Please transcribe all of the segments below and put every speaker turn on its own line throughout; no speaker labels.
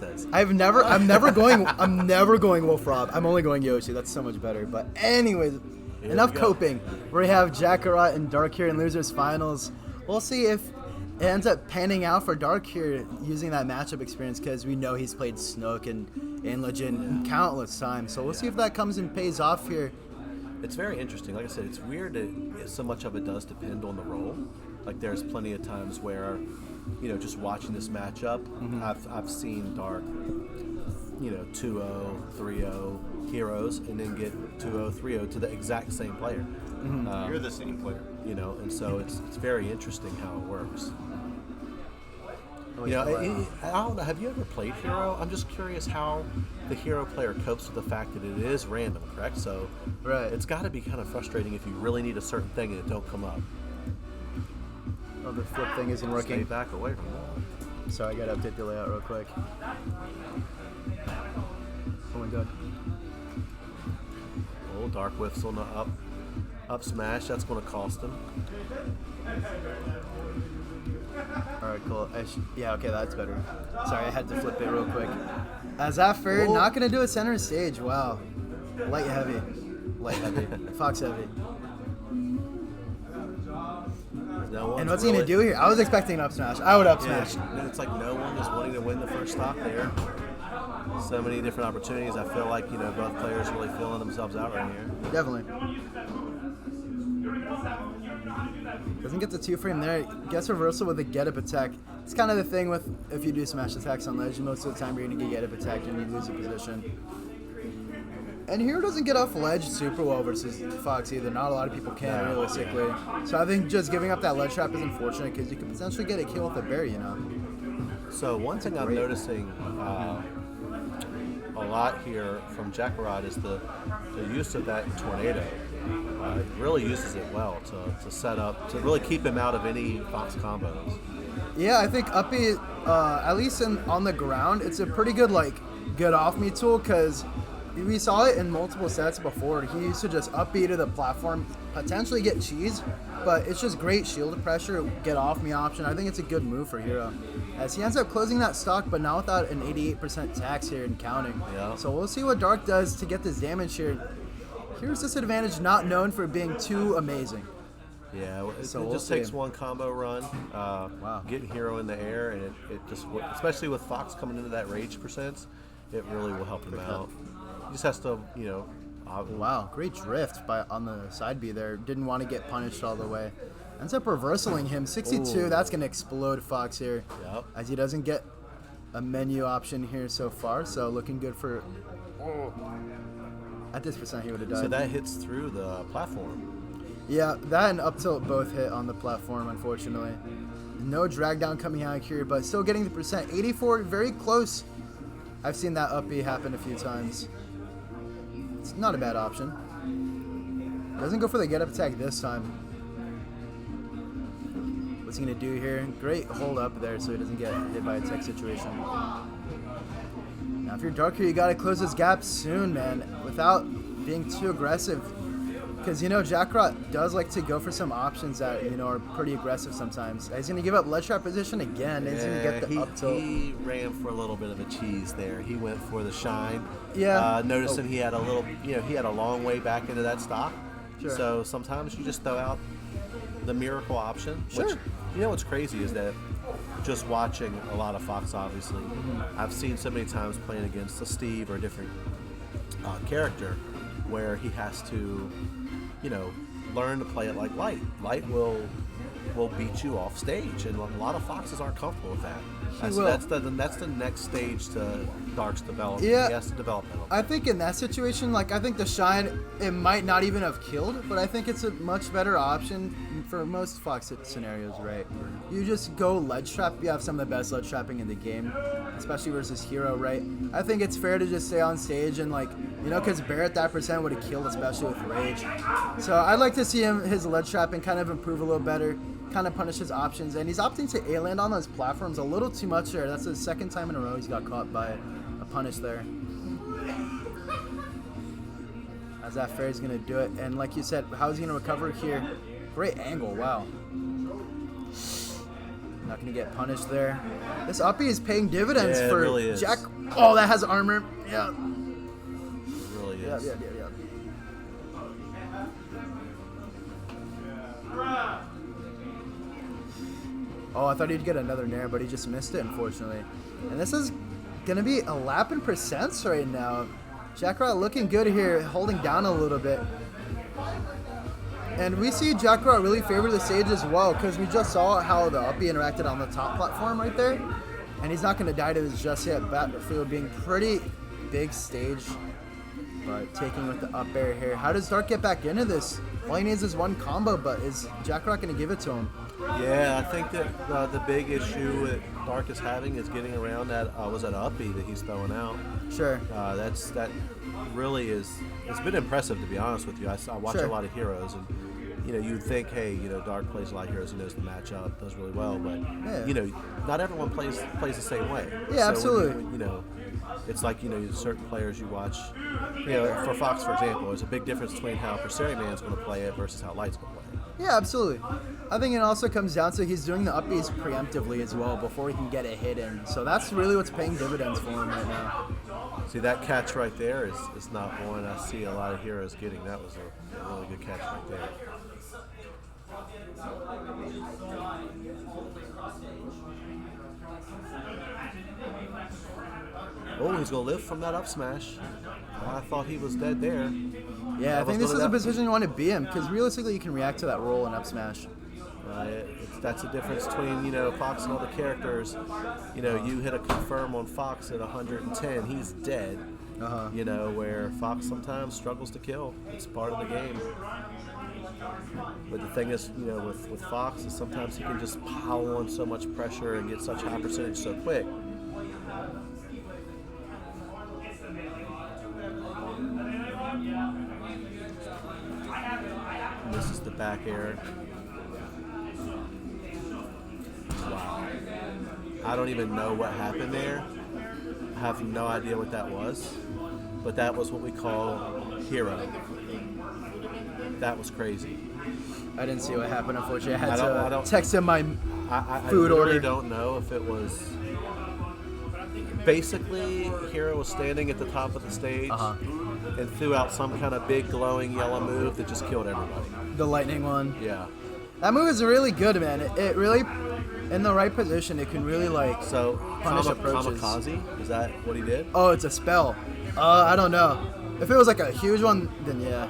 says.
I'm never going Wolf Rob. I'm only going Yoshi. That's so much better. But anyways, enough coping. We have Jakarot and Dark here in Losers Finals. We'll see if it ends up panning out for Dark here using that matchup experience, because we know he's played Snook and Legend countless times. So we'll see if that comes and pays off here.
It's very interesting. Like I said, it's weird that so much of it does depend on the role. Like there's plenty of times where, just watching this matchup, I've seen Dark, 2-0, 3-0 heroes, and then get 2-0, 3-0 to the exact same player.
You're the same player.
And so it's very interesting how it works. I don't know. Have you ever played Hero? I'm just curious how the Hero player copes with the fact that it is random, correct? So it's got to be kind of frustrating if you really need a certain thing and it don't come up.
Oh, the flip thing isn't working.
Stay back away from that.
Sorry, I got to update the layout real quick. Oh my god.
Oh, Dark whiffs on the up smash. That's going to cost him.
Alright, cool. Okay, that's better. Sorry, I had to flip it real quick. Azafir, not going to do a center stage. Wow. Light heavy. Fox heavy. And what's he going to do here? I was expecting an up smash. I would up smash.
It's like no one is wanting to win the first stock there. So many different opportunities. I feel like, both players really feeling themselves out right here.
Definitely. Doesn't get the 2-frame there. Gets reversal with a get-up attack. It's kind of the thing with if you do smash attacks on ledge, most of the time you're going to get get-up attacked and you lose a position. And Hero doesn't get off ledge super well versus Fox either. Not a lot of people can, realistically. So I think just giving up that ledge trap is unfortunate because you can potentially get a kill with a bear,
So one thing I'm noticing a lot here from Jakarot is the use of that tornado. It really uses it well to set up, to really keep him out of any Fox combos.
Yeah, I think uppy, at least on the ground, it's a pretty good, get off me tool, because we saw it in multiple sets before. He used to just up B to the platform, potentially get cheese, but it's just great shield pressure, get off me option. I think it's a good move for Hero, as he ends up closing that stock, but not without an 88% tax here and counting.
Yeah.
So we'll see what Dark does to get this damage here. Here's disadvantage, not known for being too amazing.
Yeah, it just takes one combo run, getting Hero in the air, and it just, especially with Fox coming into that rage percents, it really will help him out. He just has to,
Wow, great drift on the side B there. Didn't want to get punished all the way. Ends up reversaling him. 62, that's going to explode Fox here.
Yep.
As he doesn't get a menu option here so far, so looking good for... At this percent, he would have died.
So that hits through the platform.
Yeah, that and up tilt both hit on the platform, unfortunately. No drag down coming out here, but still getting the percent. 84, very close. I've seen that up B happen a few times. It's not a bad option. Doesn't go for the get up attack this time. What's he going to do here? Great hold up there so he doesn't get hit by a tech situation. Now, if you're Dark here, you got to close this gap soon, man, without being too aggressive. Because, Jakarot does like to go for some options that, are pretty aggressive sometimes. He's going to give up ledge trap position again. He's going to get the up tilt.
He ran for a little bit of a cheese there. He went for the shine.
Yeah.
Noticing he had a little, he had a long way back into that stock.
Sure.
So sometimes you just throw out the miracle option.
Sure.
Which, what's crazy is that just watching a lot of Fox, obviously, I've seen so many times playing against a Steve or a different character where he has to, learn to play it like Light. Light will beat you off stage, and a lot of Foxes aren't comfortable with that. That's the next stage to Dark's development.
Yeah,
he has to develop it.
I think in that situation, I think the shine, it might not even have killed, but I think it's a much better option for most Fox scenarios, right? You just go ledge trap. You have some of the best ledge trapping in the game, especially versus Hero, right? I think it's fair to just stay on stage and because Barrett that percent would have killed, especially with rage. So I'd like to see his ledge trapping kind of improve a little better, kind of punish his options, and he's opting to A-land on those platforms a little too much there. That's the second time in a row he's got caught by a punish there. As that fair is going to do it, and like you said, how is he going to recover here? Great angle, wow. Not going to get punished there. This uppie is paying dividends
Yeah, it
for
really is.
Jack. Oh, that has armor. Yeah.
It really
Yeah,
is.
yeah, yeah, yeah. Oh, I thought he'd get another nair, but he just missed it, unfortunately. And this is going to be a lap in percents right now. Jakarot looking good here, holding down a little bit. And we see Jakarot really favor the stage as well, because we just saw how the uppie interacted on the top platform right there. And he's not going to die to this just yet. Battlefield being pretty big stage. But taking with the up air here. How does Dark get back into this? All he needs is one combo, but is Jakarot going to give it to him?
Yeah, I think that the big issue that Dark is having is getting around that was that uppie that he's throwing out.
Sure.
That really is. It's been impressive, to be honest with you. I watch
Sure.
a lot of heroes, and you'd think, hey, Dark plays a lot of heroes. He knows the matchup, does really well, but
Yeah.
not everyone plays the same way.
Yeah,
So
absolutely.
when it's like certain players you watch. For Fox, for example, there's a big difference between how Berserk Man's going to play it versus how Light's going to play it.
Yeah, absolutely. I think it also comes down to he's doing the uppies preemptively as well before he can get a hit in. So that's really what's paying dividends for him right now.
See, that catch right there is not one I see a lot of heroes getting. That was a really good catch right there. Oh, he's going to live from that up smash. I thought he was dead there.
Yeah, I
was
think this is
gonna-
a position you want to be in because realistically you can react to that roll and up smash.
That's the difference between Fox and other characters. You hit a confirm on Fox at 110, he's dead. Where Fox sometimes struggles to kill. It's part of the game. But the thing is, with Fox is sometimes he can just pile on so much pressure and get such high percentage so quick. And this is the back air. Wow. I don't even know what happened there. I have no idea what that was. But that was what we call hero. That was crazy.
I didn't see what happened, unfortunately. I had
I
to
don't-
text him my
I
food
really
order.
don't know if it was. Basically, Hero was standing at the top of the stage and threw out some kind of big glowing yellow move that just killed everybody.
the lightning one.
Yeah.
That move is really good, man. It really, in the right position, it can really
So,
punish approaches.
Kamikaze, is that what he did?
Oh, it's a spell. I don't know. If it was like a huge one, then yeah.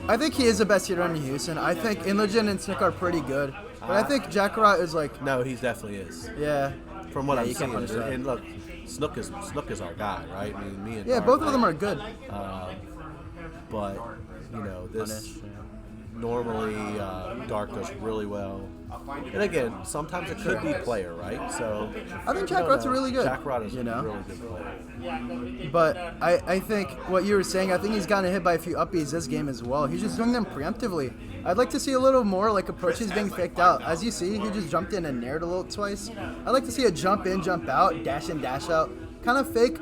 I think he is the best hero in Houston. I think Inlogen and Snick are pretty good. But I think Jakarot is like,
No, he definitely is.
yeah.
From what
Yeah,
I'm
you can't
seeing.
punish that.
And look, Snook is our guy, right? I mean, me and
Yeah,
Dark,
both of them are good.
But, this
Punish, yeah.
normally Dark does really well. And again, sometimes it could be player, right? So
I think
we don't
Jakarot's
know.
really good.
Jakarot is
you
a
know?
really good player.
But I think what you were saying, I think he's gotten hit by a few upbeats this game as well. He's just doing them preemptively. I'd like to see a little more like approaches being faked out. As you see, he just jumped in and nared a little twice. I'd like to see a jump in, jump out, dash in, dash out. Kind of fake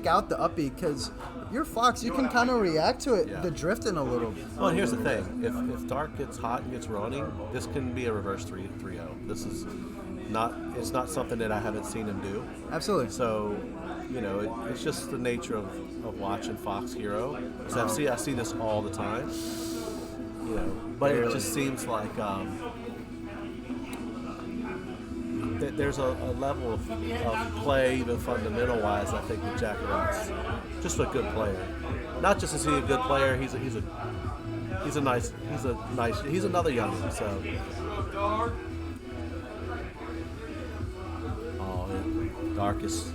out the uppie because you're Fox, you can kind of react to it,
Yeah.
the drifting a little.
Well, and here's the thing: if Dark gets hot and gets running, this can be a reverse 3-0. This is it's not something that I haven't seen him do.
Absolutely.
So, it's just the nature of watching Fox Hero. So I see this all the time. But it just seems like that there's a level of play, even fundamental wise. I think that Jakarot's just a good player. Not just is he a good player, he's another youngin. So. Dark is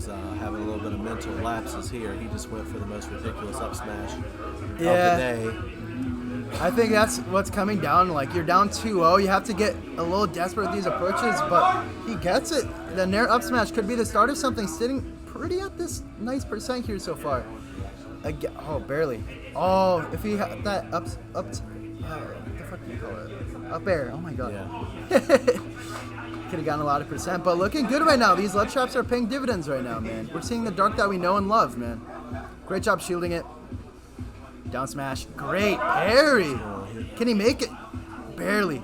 having a little bit of mental lapses here. He just went for the most ridiculous up smash of the day.
I think that's what's coming down. Like, you're down 2-0. You have to get a little desperate with these approaches, but he gets it. The Nair up smash could be the start of something, sitting pretty at this nice percent here so far. Again, barely. Oh, if he had that what the fuck do you call it? Up air. Oh my god.
Yeah.
Could have gotten a lot of percent, but looking good right now. These lead traps are paying dividends right now, man. We're seeing the Dark that we know and love, man. Great job shielding it. Down smash. Great parry. Can he make it? Barely.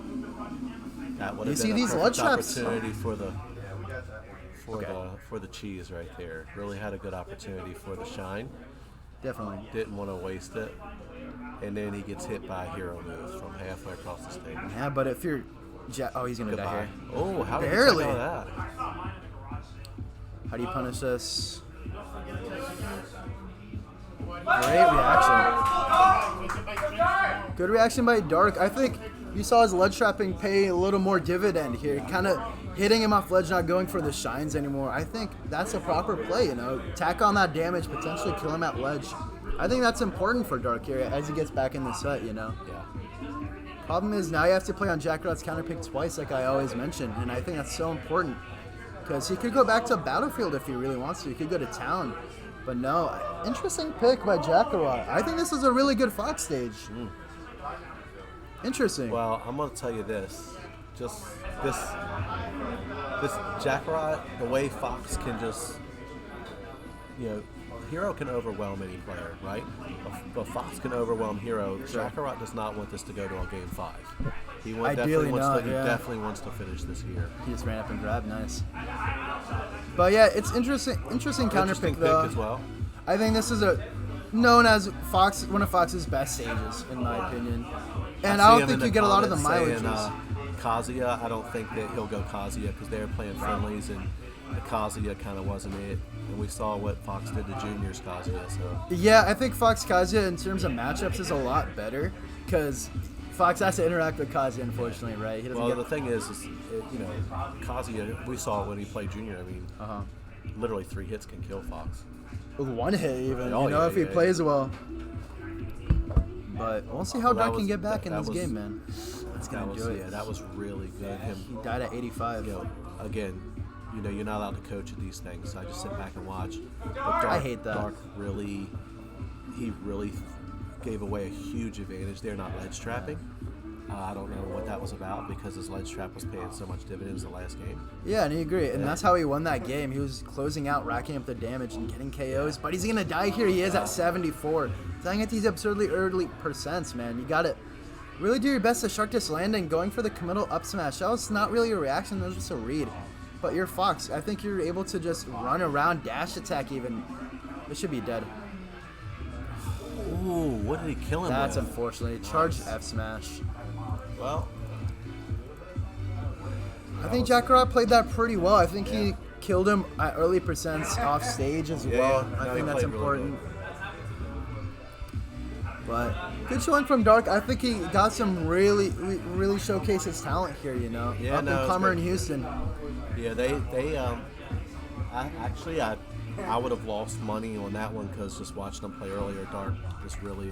That would
You
have
see
been
these
a
ledge
perfect
traps?
opportunity for the
Okay.
for the cheese right there. Really had a good opportunity for the shine.
Definitely.
Didn't want to waste it. And then he gets hit by a hero move from halfway across the stage.
Yeah, but if you're... oh, he's going to die
Goodbye.
here.
Oh, how did he
Barely.
take out of that?
How do you punish this? Great reaction. Good reaction by Dark. I think you saw his ledge trapping pay a little more dividend here. Kind of hitting him off ledge, not going for the shines anymore. I think that's a proper play, you know. Tack on that damage, potentially kill him at ledge. I think that's important for Dark here as he gets back in the set, you know.
Yeah.
Problem is now you have to play on Jakarot's counter pick twice, like I always mention, and I think that's so important because he could go back to Battlefield if he really wants to. He could go to town, but no. Interesting pick by Jakarot. I think this is a really good Fox stage. Interesting.
Well, I'm gonna tell you this. Just this Jakarot, the way Fox can just, you know, Hero can overwhelm any player, right? But Fox can overwhelm Hero. Jakarot does not want this to go to a game 5. He
Ideally not, yeah.
definitely wants to finish this here.
He just ran up and grabbed, nice. But yeah, it's interesting counter pick though.
As well.
I think this is known as one of Fox's best stages, in my opinion. And I don't think you get a lot of the mileages.
Kazuya, I don't think that he'll go Kazuya because they were playing friendlies and the Kazuya kind of wasn't it. And we saw what Fox did to Junior's Kazuya. So
yeah, I think Fox Kazuya in terms of matchups is a lot better because Fox has to interact with Kazuya, unfortunately, right? He doesn't
the thing is you know, Kazuya, we saw it when he played Junior. I mean, literally 3 hits can kill Fox.
with one hit even,
Oh,
you know,
yeah,
if he
yeah,
plays well. But we'll see how
Well,
Dark can get back in this
was-
game, man. That's gonna do it.
Yeah, that was really good.
He died at 85.
You know, again, you know, you're not allowed to coach at these things, so I just sit back and watch. But Dark,
I hate that.
Dark really gave away a huge advantage there, not ledge trapping. I don't know what that was about because his ledge trap was paying so much dividends the last game.
Yeah, and he agreed. And that's how he won that game. He was closing out, racking up the damage and getting KOs. But he's going to die here. He is at 74. Dying at these absurdly early percents, man. You got to really do your best to shark this landing. Going for the committal up smash. That was not really a reaction. That was just a read. But you're Fox. I think you're able to just run around, dash attack even. It should be dead.
Ooh, what did he kill him
That's
with?
unfortunate. Charge F smash.
Well,
I think Jakarot played that pretty well. I think he killed him at early percents off stage as well.
yeah.
I
No,
think
he
that's
played really
important. But good showing from Dark. I think he got some really showcase his talent here, you know.
Yeah,
Up
no,
and
it's
comer
good.
in Houston.
yeah, I would have lost money on that one because just watching him play earlier, Dark was really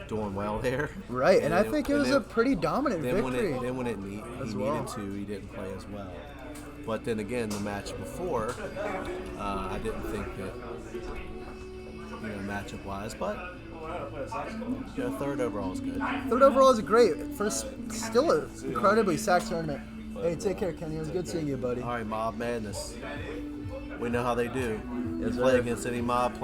doing well there.
Right, and I think it was a pretty dominant
Then
victory.
when he
as
needed
well.
to, he didn't play as well. But then again, the match before, I didn't think that, you know, matchup wise, but you know, third overall is good.
Third overall is great. Still an incredibly stacked tournament. Hey, take care, Kenny. It was good seeing you, buddy.
All right, Mob Madness. We know how they do.
Yes,
You play
sir.
against any mob player.